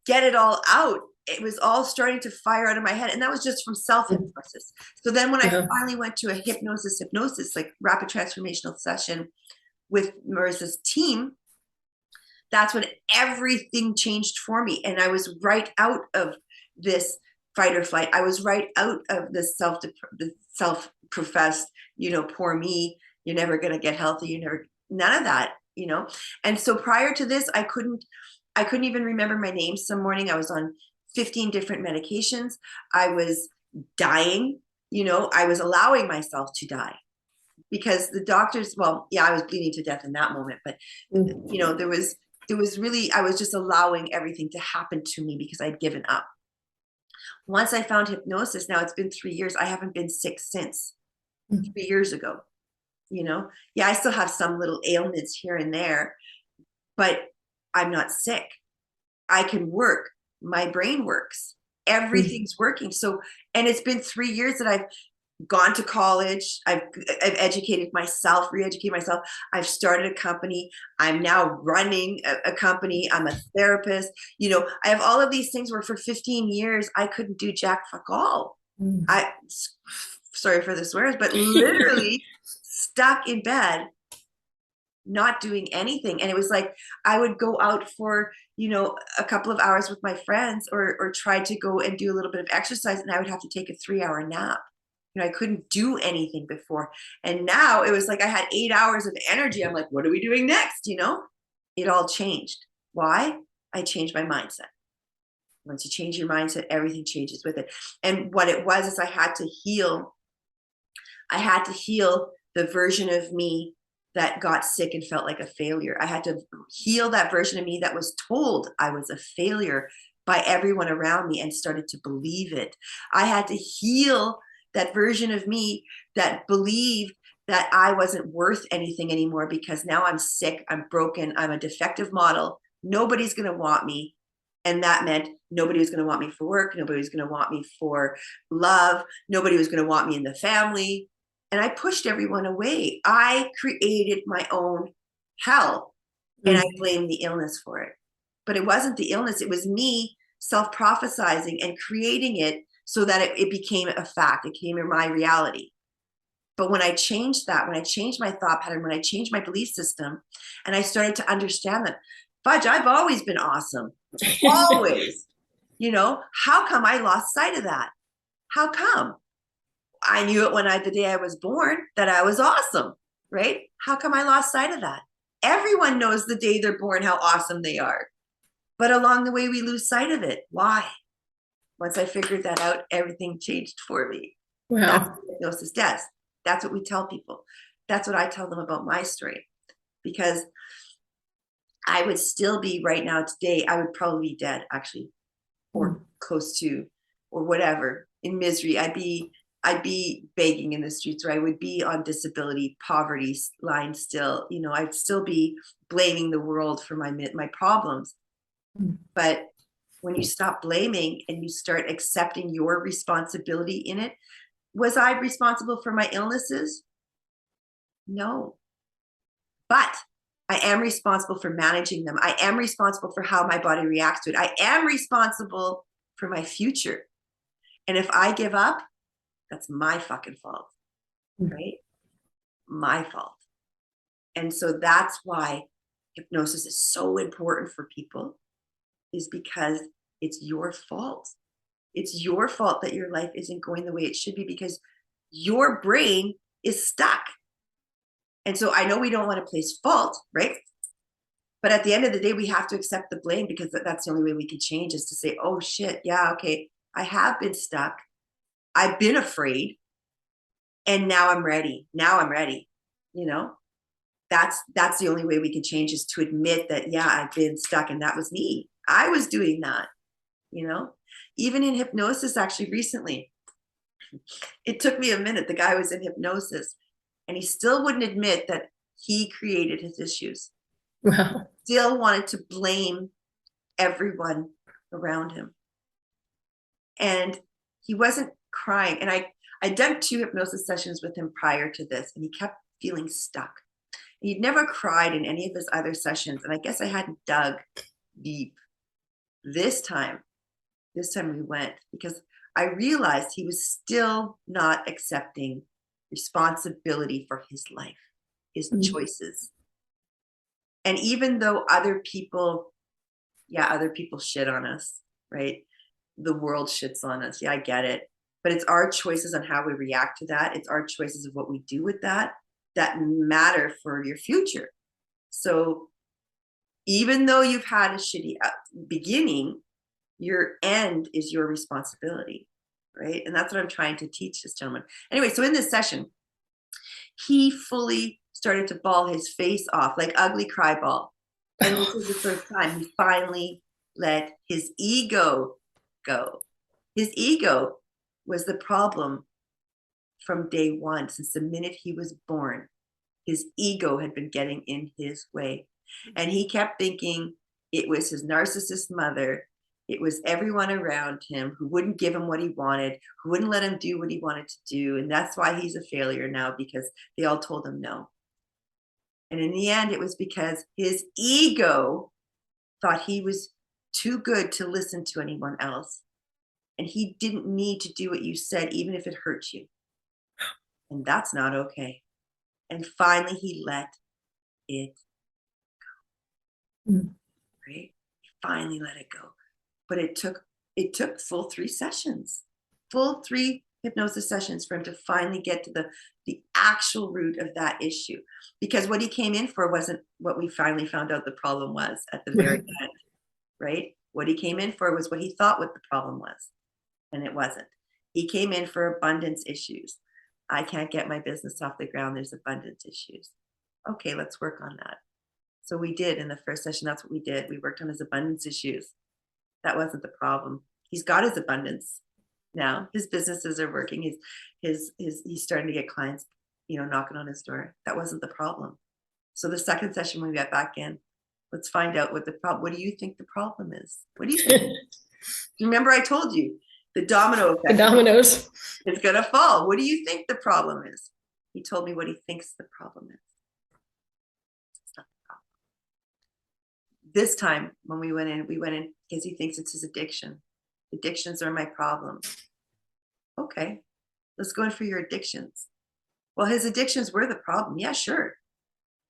get it all out. It was all starting to fire out of my head. And that was just from self-hypnosis. So then when I Yeah. finally went to a hypnosis, like rapid transformational session with Marissa's team, that's when everything changed for me. And I was right out of this fight or flight. I was right out of this self-professed, poor me, you're never going to get healthy. None of that, And so prior to this, I couldn't even remember my name. Some morning I was on 15 different medications. I was dying, I was allowing myself to die because the doctors, well, yeah, I was bleeding to death in that moment, but Mm. there was really, I was just allowing everything to happen to me because I'd given up. Once I found hypnosis, now it's been 3 years. I haven't been sick since Mm. 3 years ago, Yeah, I still have some little ailments here and there, but I'm not sick. I can work. My brain works. Mm. Everything's working. So, and it's been 3 years that I've gone to college. I've educated myself, re-educated myself. I've started a company. I'm now running a company. I'm a therapist. I have all of these things where for 15 years I couldn't do jack fuck all. Mm. I sorry for the swears, but literally stuck in bed, not doing anything. And it was like I would go out for a couple of hours with my friends, or try to go and do a little bit of exercise, and I would have to take a 3-hour nap. I couldn't do anything before, and now it was like I had 8 hours of energy. I'm like, what are we doing next? It all changed. Why? I changed my mindset. Once you change your mindset, everything changes with it. And what it was is I had to heal the version of me that got sick and felt like a failure. I had to heal that version of me that was told I was a failure by everyone around me and started to believe it. I had to heal that version of me that believed that I wasn't worth anything anymore because now I'm sick, I'm broken, I'm a defective model. Nobody's going to want me. And that meant nobody was going to want me for work. Nobody was going to want me for love. Nobody was going to want me in the family. And I pushed everyone away. I created my own hell, and I Mm. blamed the illness for it. But it wasn't the illness. It was me self-prophesizing and creating it so that it became a fact. It became my reality. But when I changed that, when I changed my thought pattern, when I changed my belief system, and I started to understand that, fudge, I've always been awesome. Always. How come I lost sight of that? How come? I knew it the day I was born that I was awesome, right? How come I lost sight of that? Everyone knows the day they're born how awesome they are. But along the way, we lose sight of it. Why? Once I figured that out, everything changed for me. That's Wow. what hypnosis does. That's what we tell people. That's what I tell them about my story. Because I would still be right now today, I would probably be dead, actually, or Mm. close to, or whatever, in misery. I'd be begging in the streets, or I would be on disability poverty line still. I'd still be blaming the world for my problems. Mm. But when you stop blaming and you start accepting your responsibility in it, was I responsible for my illnesses? No. But I am responsible for managing them. I am responsible for how my body reacts to it. I am responsible for my future. And if I give up, that's my fucking fault, Mm. right? my fault. And so that's why hypnosis is so important for people, is because it's your fault. It's your fault that your life isn't going the way it should be because your brain is stuck. And so I know we don't want to place fault, right? But at the end of the day, we have to accept the blame because that's the only way we can change, is to say, oh shit, yeah, okay, I have been stuck. I've been afraid. And now I'm ready. Now I'm ready. You know, that's the only way we can change, is to admit that, yeah, I've been stuck and that was me. I was doing that, you know, even in hypnosis, actually recently, it took me a minute. The guy was in hypnosis and he still wouldn't admit that he created his issues. Wow. Still wanted to blame everyone around him. And he wasn't crying. And I'd done 2 hypnosis sessions with him prior to this, and he kept feeling stuck. He'd never cried in any of his other sessions. And I guess I hadn't dug deep. This time we went, because I realized he was still not accepting responsibility for his life, his choices. And even though other people shit on us, right? The world shits on us. Yeah, I get it. But it's our choices on how we react to that. It's our choices of what we do with that matter for your future. So even though you've had a shitty beginning, your end is your responsibility, right? And that's what I'm trying to teach this gentleman. Anyway, so in this session, he fully started to bawl his face off, like ugly cry ball. And this was the first time he finally let his ego go. His ego was the problem from day one. Since the minute he was born, his ego had been getting in his way. And he kept thinking it was his narcissist mother, it was everyone around him who wouldn't give him what he wanted, who wouldn't let him do what he wanted to do. And that's why he's a failure now, because they all told him no. And in the end, it was because his ego thought he was too good to listen to anyone else. And he didn't need to do what you said, even if it hurt you. And that's not okay. And finally, he let it go. Right? He finally let it go. But it took full 3 sessions, full 3 hypnosis sessions for him to finally get to the actual root of that issue. Because what he came in for wasn't what we finally found out the problem was at the very end, right? What he came in for was what he thought what the problem was, and it wasn't. He came in for abundance issues. I can't get my business off the ground. There's abundance issues. Okay, let's work on that. So we did in the first session. That's what we did. We worked on his abundance issues. That wasn't the problem. He's got his abundance now. His businesses are working. He's starting to get clients, knocking on his door. That wasn't the problem. So the second session, when we got back in, let's find out what the problem. What do you think the problem is? What do you think? Remember, I told you the domino effect. The dominoes. It's gonna fall. What do you think the problem is? He told me what he thinks the problem is. It's not the problem. This time when we went in because he thinks it's his addiction. Addictions are my problem. Okay, let's go in for your addictions. Well, his addictions were the problem. Yeah, sure.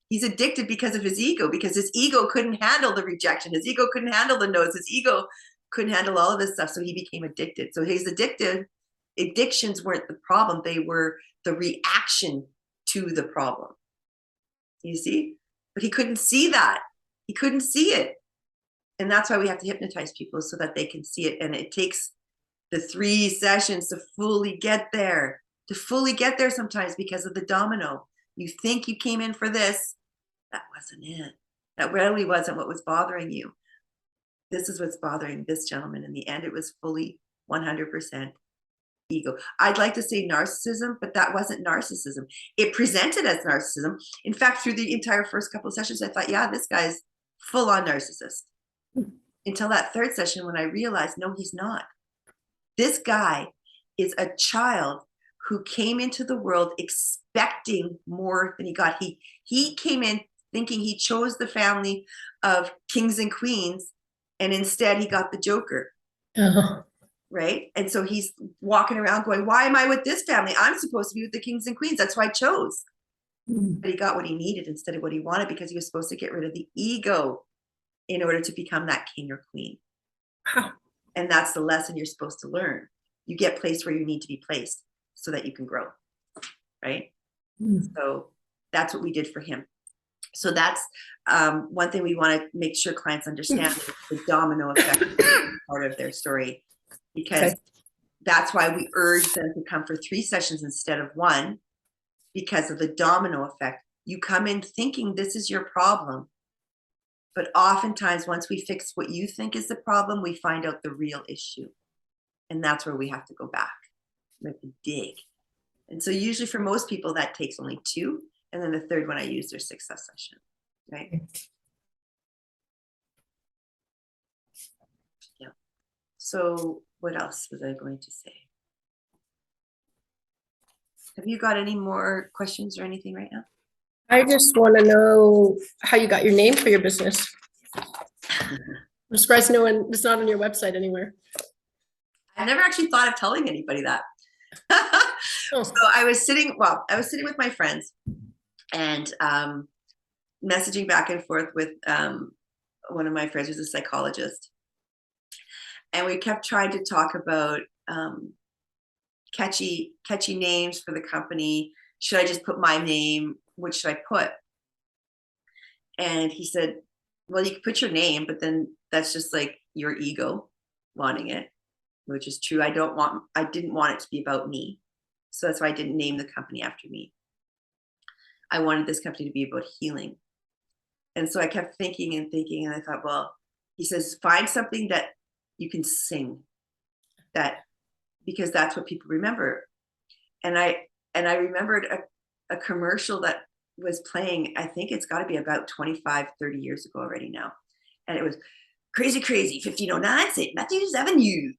He's addicted because of his ego, because his ego couldn't handle the rejection. His ego couldn't handle the no's. His ego couldn't handle all of this stuff. So he became addicted. So he's addicted. Addictions weren't the problem. They were the reaction to the problem. You see? But he couldn't see that. He couldn't see it. And that's why we have to hypnotize people, so that they can see it. And it takes the 3 sessions to fully get there, sometimes because of the domino. You think you came in for this. That wasn't it. That really wasn't what was bothering you. This is what's bothering this gentleman. In the end, it was fully 100% ego. I'd like to say narcissism, but that wasn't narcissism. It presented as narcissism. In fact, through the entire first couple of sessions, I thought, yeah, this guy's full on narcissist. Until that 3rd session, when I realized, no, he's not. This guy is a child who came into the world expecting more than he got. He came in thinking he chose the family of kings and queens, and instead he got the Joker. Right? And so he's walking around going, why am I with this family? I'm supposed to be with the kings and queens. That's who I chose. but he got what he needed instead of what he wanted, because he was supposed to get rid of the ego in order to become that king or queen. Wow. And that's the lesson you're supposed to learn. You get placed where you need to be placed so that you can grow, right? So that's what we did for him. So that's one thing we want to make sure clients understand, the domino effect part of their story, because Okay. that's why we urge them to come for 3 sessions instead of 1, because of the domino effect. You come in thinking this is your problem, but oftentimes once we fix what you think is the problem, we find out the real issue. And that's where we have to go back. We have to dig. And so usually for most people that takes only 2, and then the third one I use their success session, right? Yeah. So what else was I going to say? Have you got any more questions or anything right now? I just want to know how you got your name for your business. I'm surprised no one, it's not on your website anywhere. I never actually thought of telling anybody that. Oh. So I was sitting with my friends and messaging back and forth with one of my friends who's a psychologist. And we kept trying to talk about catchy names for the company. Should I just put my name? What should I put? And he said, well, you can put your name, but then that's just like your ego wanting it, which is true. I didn't want it to be about me. So that's why I didn't name the company after me. I wanted this company to be about healing. And so I kept thinking and thinking, and I thought, well, he says, find something that you can sing, because that's what people remember. And I remembered a commercial that was playing, I think it's got to be about 25, 30 years ago already now. And it was crazy, 1509 St. Matthew's Avenue.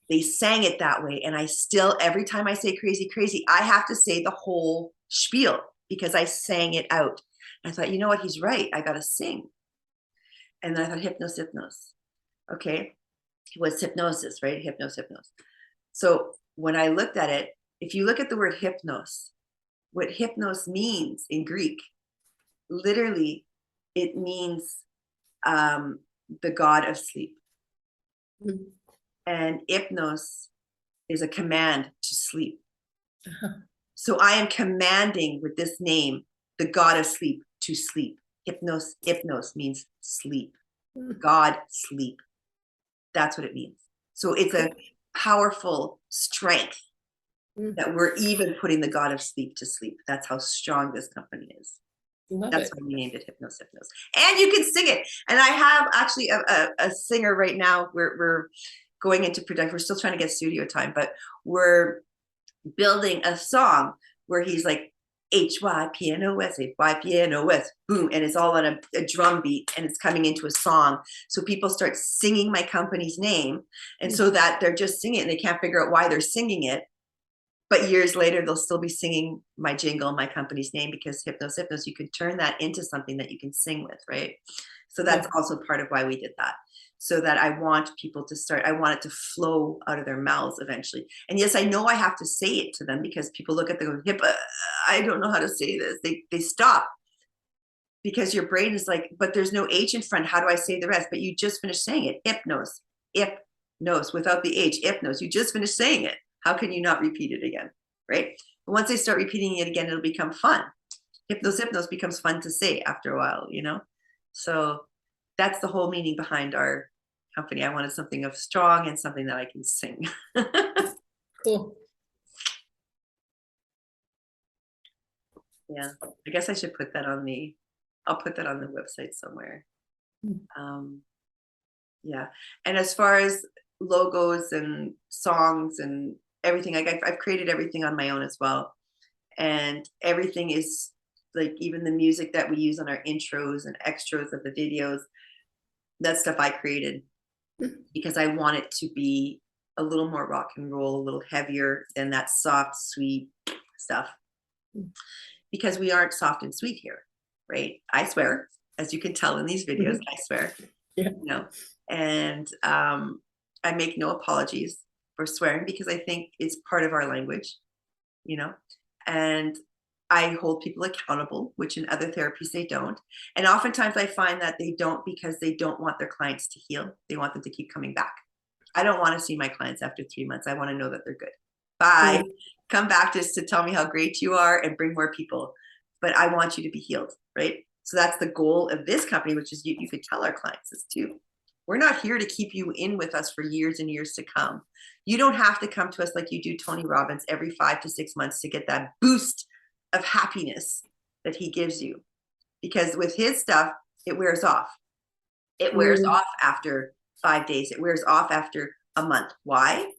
They sang it that way. And I still, every time I say crazy, I have to say the whole spiel because I sang it out. And I thought, you know what? He's right. I got to sing. And then I thought, hypnos. Okay. It was hypnosis, right? Hypnos. So when I looked at it, if you look at the word hypnos, what hypnos means in Greek, literally, it means the god of sleep. Mm-hmm. And hypnos is a command to sleep. Uh-huh. So I am commanding with this name, the god of sleep, to sleep. Hypnos means sleep. God sleep. That's what it means. So it's a powerful strength that we're even putting the god of sleep to sleep. That's how strong this company is. That's why we named it Hypnos. And you can sing it. And I have actually a singer right now. We're going into production. We're still trying to get studio time, but we're building a song where he's like, Hypnos, Hypnos, boom, and it's all on a drum beat, and it's coming into a song. So people start singing my company's name, and so that they're just singing it, and they can't figure out why they're singing it. But years later, they'll still be singing my jingle, my company's name, because Hypnos, you could turn that into something that you can sing with, right? So that's also part of why we did that. So that I want people to start, I want it to flow out of their mouths eventually. And yes, I know I have to say it to them because people look at the hip, I don't know how to say this. They stop because your brain is like, but there's no H in front. How do I say the rest? But you just finished saying it. Hypnos, without the H, hypnos. You just finished saying it. How can you not repeat it again, right? But once they start repeating it again, it'll become fun. Hypnos becomes fun to say after a while, you know? So that's the whole meaning behind our company. I wanted something of strong and something that I can sing. Cool. Yeah, I guess I should put that on I'll put that on the website somewhere. Yeah, and as far as logos and songs and everything, I've created everything on my own as well. And everything is like, even the music that we use on our intros and extras of the videos, that stuff I created because I want it to be a little more rock and roll, a little heavier than that soft, sweet stuff. Because we aren't soft and sweet here, right? I swear, as you can tell in these videos, I swear, yeah. You know, and I make no apologies for swearing because I think it's part of our language, you know, and I hold people accountable, which in other therapies they don't. And oftentimes I find that they don't because they don't want their clients to heal. They want them to keep coming back. I don't want to see my clients after 3 months. I want to know that they're good. Bye. Mm, Come back just to tell me how great you are and bring more people. But I want you to be healed, right? So that's the goal of this company, which is you could tell our clients this too. We're not here to keep you in with us for years and years to come. You don't have to come to us like you do Tony Robbins every 5 to 6 months to get that boost of happiness that he gives you. Because with his stuff, it wears off. It wears mm, off after 5 days. It wears off after a month. Why?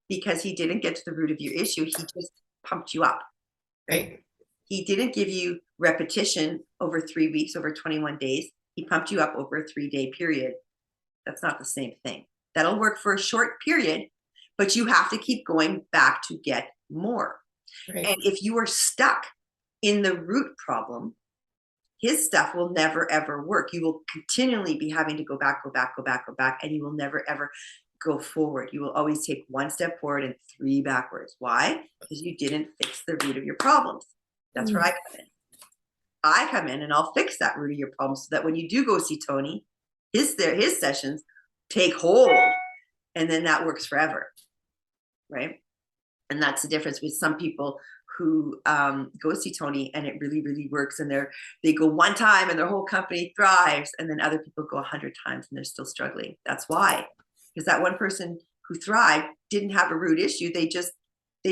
Because he didn't get to the root of your issue. He just pumped you up. right. He didn't give you repetition over 3 weeks, over 21 days. He pumped you up over a 3-day period. That's not the same thing. That'll work for a short period, but you have to keep going back to get more. Right. And if you are stuck in the root problem, his stuff will never ever work. You will continually be having to go back, and you will never ever go forward. You will always take 1 step forward and 3 backwards. Why? Because you didn't fix the root of your problems. That's where I Mm, come in. I come in and I'll fix that root of your problem so that when you do go see Tony, his sessions take hold, and then that works forever, right? And that's the difference with some people who go see Tony and it really, really works, and they go one time and their whole company thrives, and then other people go 100 times and they're still struggling. That's why, because that one person who thrived didn't have a root issue. They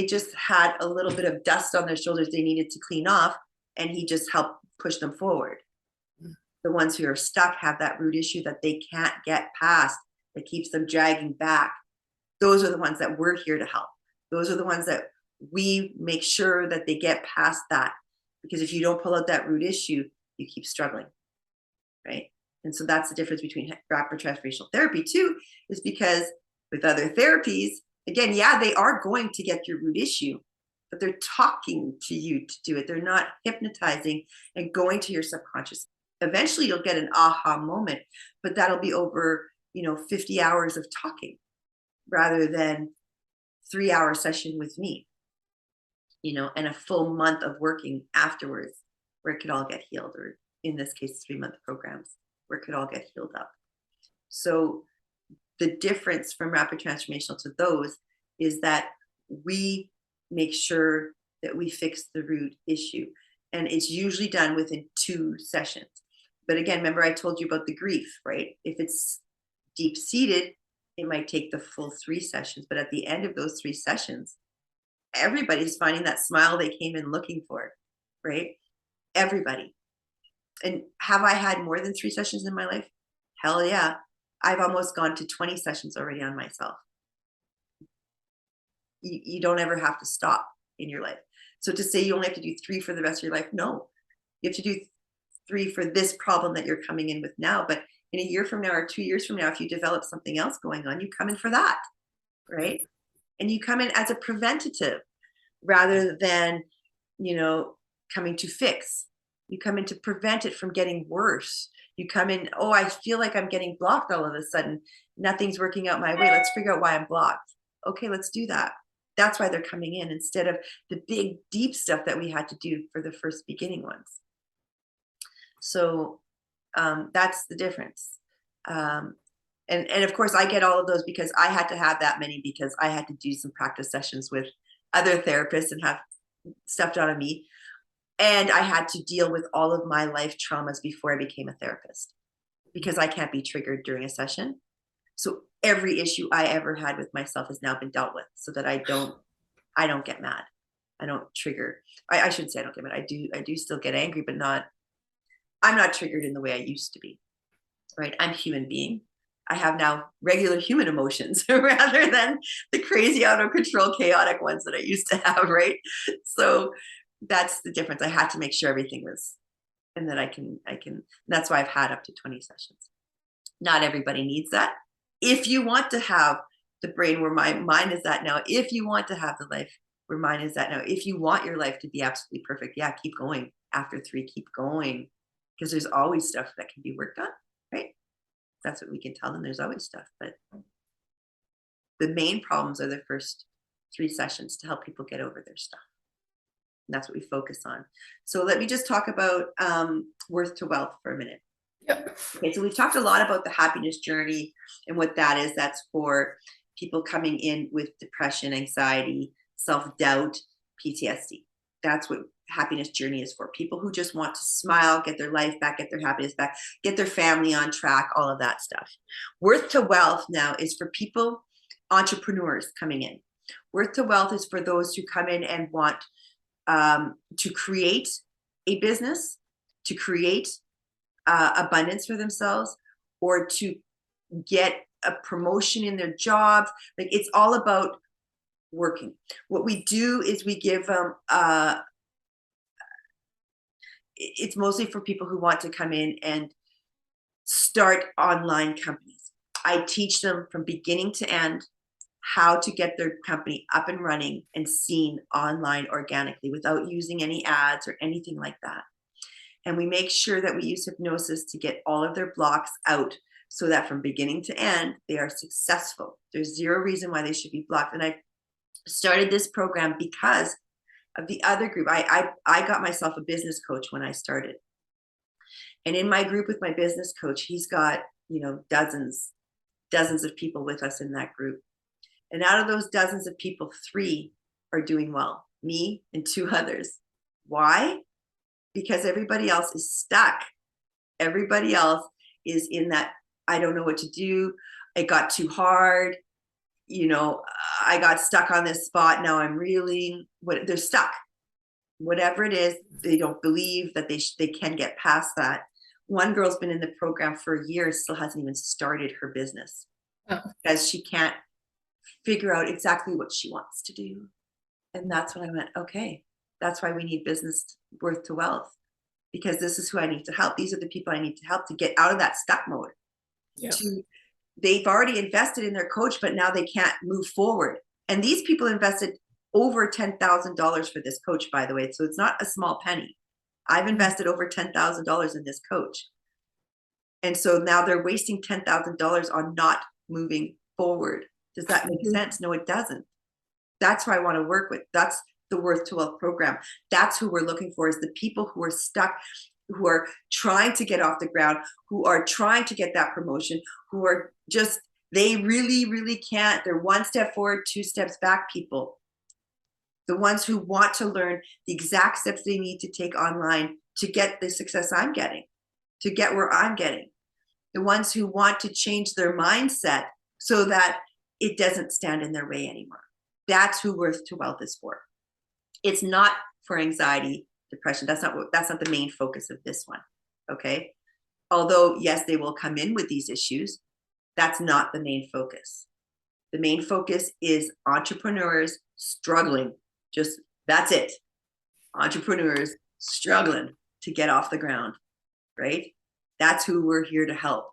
just had a little bit of dust on their shoulders they needed to clean off, and he just helped push them forward. The ones who are stuck have that root issue that they can't get past, that keeps them dragging back. Those are the ones that we're here to help. Those are the ones that we make sure that they get past that. Because if you don't pull out that root issue, you keep struggling, right? And so that's the difference between rapid transformational therapy too, is because with other therapies, again, yeah, they are going to get your root issue, but they're talking to you to do it. They're not hypnotizing and going to your subconscious. Eventually you'll get an aha moment, but that'll be over, 50 hours of talking rather than 3-hour session with me, and a full month of working afterwards where it could all get healed, or in this case, 3-month programs where it could all get healed up. So the difference from rapid transformational to those is that we make sure that we fix the root issue. And it's usually done within 2 sessions. But again, remember I told you about the grief, right? If it's deep seated, it might take the full 3 sessions. But at the end of those 3 sessions, everybody's finding that smile they came in looking for, right? Everybody. And have I had more than 3 sessions in my life? Hell yeah. I've almost gone to 20 sessions already on myself. You don't ever have to stop in your life. So to say you only have to do 3 for the rest of your life, no. You have to do 3 for this problem that you're coming in with now. But in a year from now or 2 years from now, if you develop something else going on, you come in for that, right? And you come in as a preventative rather than, coming to fix. You come in to prevent it from getting worse. You come in, oh, I feel like I'm getting blocked all of a sudden. Nothing's working out my way. Let's figure out why I'm blocked. Okay, let's do that. That's why they're coming in instead of the big, deep stuff that we had to do for the first beginning ones. So that's the difference. And of course, I get all of those because I had to have that many because I had to do some practice sessions with other therapists and have stuff done on me. And I had to deal with all of my life traumas before I became a therapist because I can't be triggered during a session. So every issue I ever had with myself has now been dealt with so that I don't get mad. I don't trigger. I shouldn't say I don't get mad. I do still get angry, but I'm not triggered in the way I used to be, right? I'm a human being. I have now regular human emotions rather than the crazy out of control, chaotic ones that I used to have, right? So that's the difference. I had to make sure everything was, and that I can, that's why I've had up to 20 sessions. Not everybody needs that. If you want to have the brain where my mind is at now, if you want to have the life where mine is at now, if you want your life to be absolutely perfect, yeah, keep going. After 3, keep going. Because there's always stuff that can be worked on, right? That's what we can tell them. There's always stuff, but the main problems are the first 3 sessions to help people get over their stuff. And that's what we focus on. So let me just talk about worth to wealth for a minute. Yep. Okay, so we've talked a lot about the happiness journey and what that is. That's for people coming in with depression, anxiety, self-doubt, PTSD. That's what happiness journey is for. People who just want to smile, get their life back, get their happiness back, get their family on track, all of that stuff. Worth to wealth now is for people, entrepreneurs coming in. Worth to wealth is for those who come in and want to create a business, to create abundance for themselves, or to get a promotion in their jobs. Like, it's all about working. What we do is we give them it's mostly for people who want to come in and start online companies. I teach them from beginning to end how to get their company up and running and seen online organically without using any ads or anything like that. And we make sure that we use hypnosis to get all of their blocks out so that from beginning to end, they are successful. There's zero reason why they should be blocked. And I started this program because of the other group. I got myself a business coach when I started. And in my group with my business coach, he's got, dozens of people with us in that group. And out of those dozens of people, 3 are doing well, me and 2 others. Why? Because everybody else is stuck. Everybody else is in that, I don't know what to do. It got too hard. I got stuck on this spot. Now I'm reeling. They're stuck. Whatever it is, they don't believe that they can get past that. One girl's been in the program for a year, still hasn't even started her business because she can't figure out exactly what she wants to do. And that's when I went, okay, that's why we need business worth to wealth, because this is who I need to help. These are the people I need to help to get out of that stuck mode. Yep. They've already invested in their coach, but now they can't move forward. And these people invested over $10,000 for this coach, by the way. So it's not a small penny. I've invested over $10,000 in this coach. And so now they're wasting $10,000 on not moving forward. Does that make sense? No, it doesn't. That's who I want to work with. That's the Worth to Wealth program. That's who we're looking for, is the people who are stuck, who are trying to get off the ground, who are trying to get that promotion, who are just, they really, really can't. They're 1 step forward, 2 steps back people. The ones who want to learn the exact steps they need to take online to get the success I'm getting, to get where I'm getting. The ones who want to change their mindset so that it doesn't stand in their way anymore. That's who Worth to Wealth is for. It's not for anxiety, depression. That's not the main focus of this one. Okay. Although, yes, they will come in with these issues. That's not the main focus. The main focus is entrepreneurs struggling. That's it. Entrepreneurs struggling to get off the ground, right? That's who we're here to help.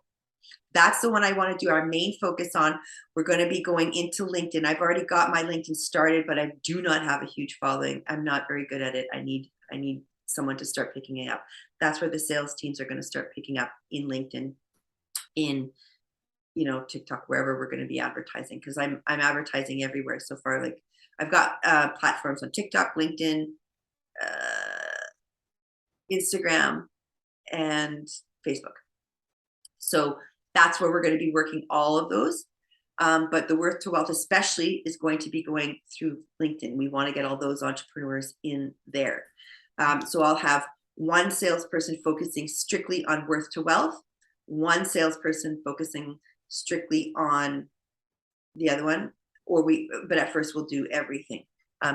That's the one I want to do our main focus on. We're going to be going into LinkedIn. I've already got my LinkedIn started, but I do not have a huge following. I'm not very good at it. I need someone to start picking it up. That's where the sales teams are going to start picking up, in LinkedIn, in TikTok, wherever we're going to be advertising, because I'm advertising everywhere so far. Like, I've got platforms on TikTok, LinkedIn, Instagram, and Facebook. So that's where we're going to be working all of those. But the Worth to Wealth especially is going to be going through LinkedIn. We want to get all those entrepreneurs in there. So I'll have one salesperson focusing strictly on Worth to Wealth, one salesperson focusing strictly on the other one, but at first we'll do everything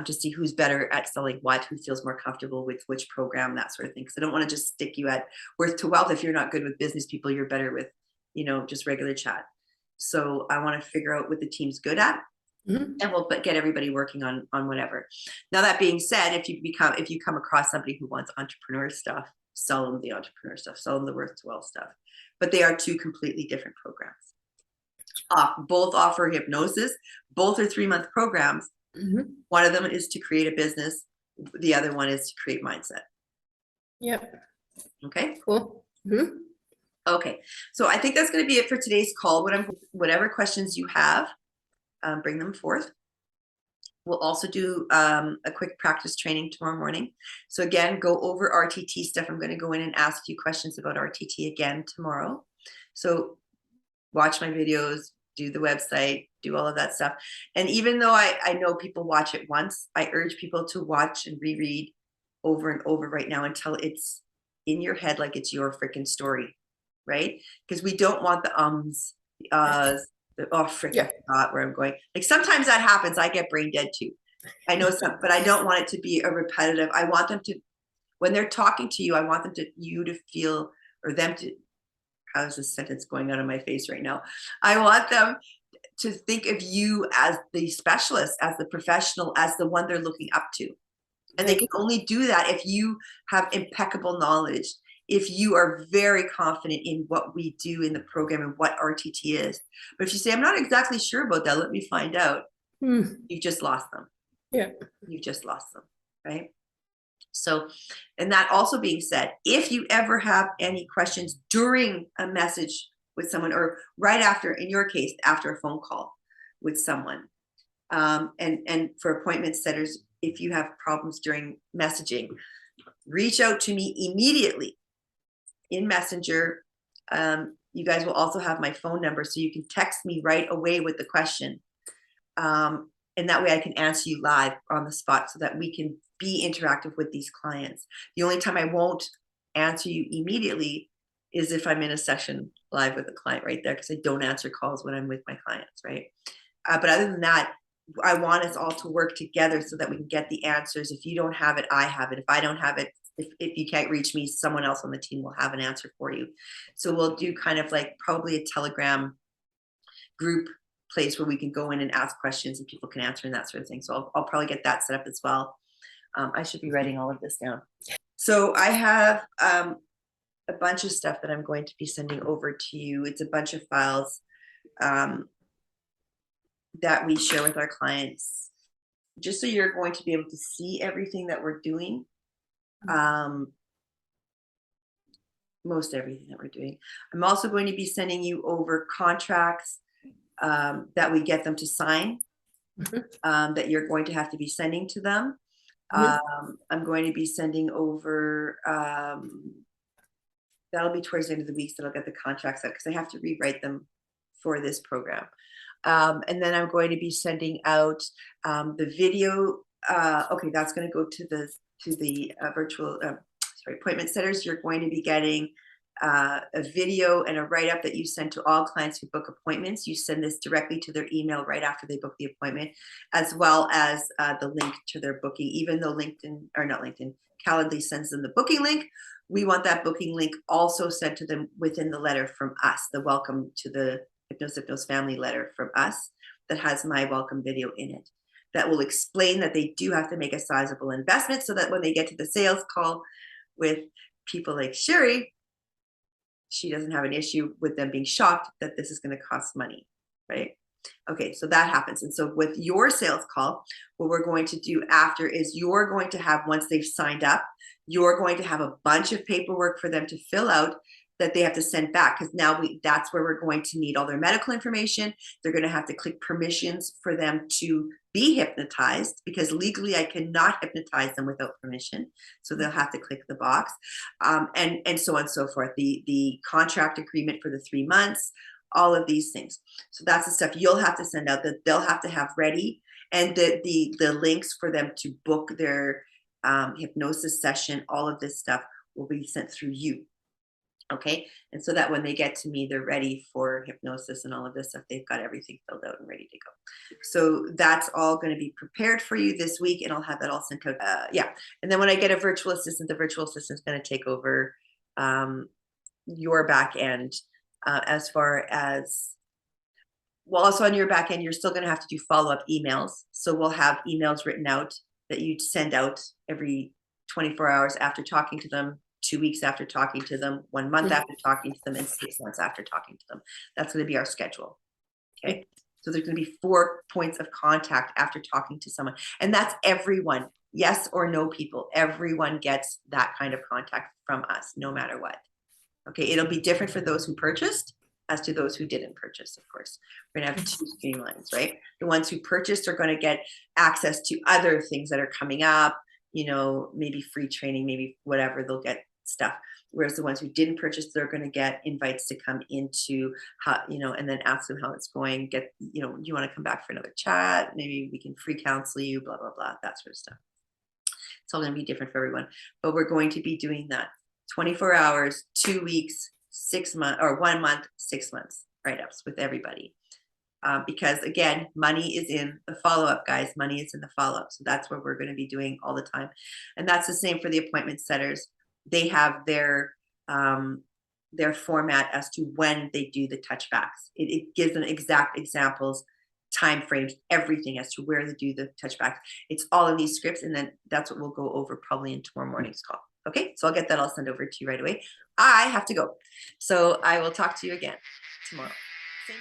to see who's better at selling what, who feels more comfortable with which program, that sort of thing. Because I don't want to just stick you at Worth to Wealth. If you're not good with business people, you're better with, just regular chat. So I want to figure out what the team's good at, and we'll get everybody working on whatever. Now, that being said, if you come across somebody who wants entrepreneur stuff, sell them the entrepreneur stuff, sell them the Worth to Wealth stuff. But they are 2 completely different programs. Both offer hypnosis. Both are 3-month programs. One of them is to create a business. The other one is to create mindset. Yep. Okay. Cool. Okay. So I think that's going to be it for today's call. Whatever questions you have, bring them forth. We'll also do a quick practice training tomorrow morning. So again, go over RTT stuff. I'm going to go in and ask you questions about RTT again tomorrow. So watch my videos, do the website, do all of that stuff. And even though I know people watch it once, I urge people to watch and reread over and over right now until it's in your head like it's your freaking story, right? Because we don't want the oh frick, I forgot where I'm going. Like sometimes that happens. I get brain dead too. I know some, but I don't want it to be a repetitive. I want them to, when they're talking to you, I want them to, you to feel, or them to, how's this sentence going out of my face right now? I want them to think of you as the specialist, as the professional, as the one they're looking up to. And they can only do that if you have impeccable knowledge, if you are very confident in what we do in the program and what RTT is. But if you say, I'm not exactly sure about that, let me find out, you've just lost them. Yeah. You've just lost them, right? So, and that also being said, if you ever have any questions during a message with someone, or right after, in your case, after a phone call with someone, and for appointment setters, if you have problems during messaging, reach out to me immediately in Messenger. You guys will also have my phone number, so you can text me right away with the question. And that way I can answer you live on the spot so that we can be interactive with these clients. The only time I won't answer you immediately is if I'm in a session live with a client right there, because I don't answer calls when I'm with my clients, right? But other than that, I want us all to work together so that we can get the answers. If you don't have it, I have it. If I don't have it, if you can't reach me, someone else on the team will have an answer for you. So we'll do kind of like probably a Telegram group place where we can go in and ask questions and people can answer and that sort of thing. So I'll probably get that set up as well. I should be writing all of this down. So I have a bunch of stuff that I'm going to be sending over to you. It's a bunch of files that we share with our clients, just so you're going to be able to see everything that we're doing. Most everything that we're doing. I'm also going to be sending you over contracts that we get them to sign, that you're going to have to be sending to them. I'm going to be sending over, that'll be towards the end of the week, so I'll get the contracts out because I have to rewrite them for this program. And then I'm going to be sending out the video. Okay, that's going to go to the virtual appointment setters. You're going to be getting a video and a write-up that you send to all clients who book appointments. You send this directly to their email right after they book the appointment, as well as the link to their booking. Even though Calendly sends them the booking link, we want that booking link also sent to them within the letter from us, the welcome to the Hypnos family letter from us that has my welcome video in it. That will explain that they do have to make a sizable investment so that when they get to the sales call with people like Sherry, she doesn't have an issue with them being shocked that this is going to cost money, right? Okay, so that happens. And so with your sales call, what we're going to do after is you're going to have, once they've signed up, you're going to have a bunch of paperwork for them to fill out that they have to send back, because now that's where we're going to need all their medical information. They're going to have to click permissions for them to be hypnotized, because legally I cannot hypnotize them without permission. So they'll have to click the box, and so on and so forth. The contract agreement for the 3 months, all of these things. So that's the stuff you'll have to send out, that they'll have to have ready, and the links for them to book their hypnosis session. All of this stuff will be sent through you. Okay, and so that when they get to me, they're ready for hypnosis and all of this stuff. They've got everything filled out and ready to go. So that's all going to be prepared for you this week, and I'll have that all sent out. Yeah, and then when I get a virtual assistant, the virtual assistant is going to take over your back end, as far as, well, also on your back end, you're still going to have to do follow-up emails. So we'll have emails written out that you send out every 24 hours after talking to them, 2 weeks after talking to them, 1 month after talking to them, and 6 months after talking to them. That's going to be our schedule. Okay. So there's going to be 4 points of contact after talking to someone. And that's everyone. Yes or no people. Everyone gets that kind of contact from us, no matter what. Okay. It'll be different for those who purchased. as to those who didn't purchase, of course. We're gonna have two streamlines, right? The ones who purchased are gonna get access to other things that are coming up, maybe free training, maybe whatever, they'll get stuff. Whereas the ones who didn't purchase, they're going to get invites to come into how, and then ask them how it's going. Get, you want to come back for another chat? Maybe we can free counsel you, blah, blah, blah, that sort of stuff. It's all going to be different for everyone, but we're going to be doing that 24 hours, 2 weeks, 6 months, or 1 month, 6 months write-ups with everybody. Because again, money is in the follow-up, guys. Money is in the follow-up. So that's what we're going to be doing all the time. And that's the same for the appointment setters. They have their format as to when they do the touchbacks. It gives them exact examples, time frames, everything as to where they do the touchbacks. It's all in these scripts, and then that's what we'll go over probably in tomorrow morning's call. Okay, so I'll get that all sent over to you right away. I have to go. So I will talk to you again tomorrow. Same